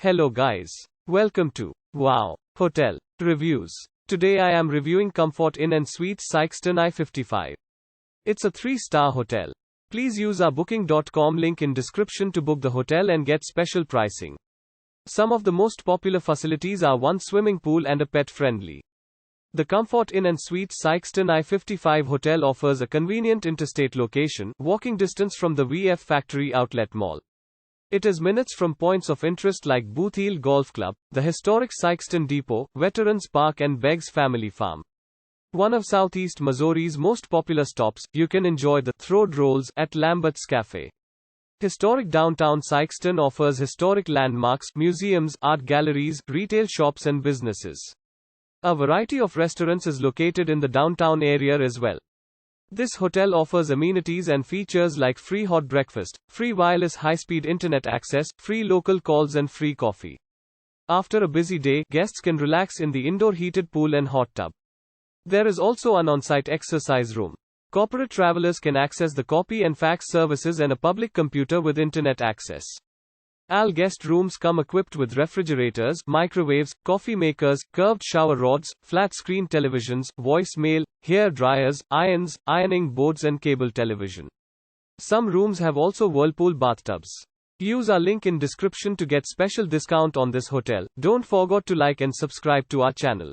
Hello guys. Welcome to Wow Hotel Reviews. Today I am reviewing Comfort Inn and Suites Sikeston I-55. It's a 3-star hotel. Please use our booking.com link in description to book the hotel and get special pricing. Some of the most popular facilities are one swimming pool and a pet-friendly. The Comfort Inn and Suites Sikeston I-55 hotel offers a convenient interstate location, walking distance from the VF Factory Outlet Mall. It is minutes from points of interest like Bootheel Golf Club, the historic Sikeston Depot, Veterans Park and Beggs Family Farm. One of Southeast Missouri's most popular stops, you can enjoy the throwed rolls at Lambert's Café. Historic downtown Sikeston offers historic landmarks, museums, art galleries, retail shops and businesses. A variety of restaurants is located in the downtown area as well. This hotel offers amenities and features like free hot breakfast, free wireless high-speed internet access, free local calls and free coffee. After a busy day, guests can relax in the indoor heated pool and hot tub. There is also an on-site exercise room. Corporate travelers can access the copy and fax services and a public computer with internet access. All guest rooms come equipped with refrigerators, microwaves, coffee makers, curved shower rods, flat-screen televisions, voicemail, hair dryers, irons, ironing boards and cable television. Some rooms have also whirlpool bathtubs. Use our link in description to get special discount on this hotel. Don't forget to like and subscribe to our channel.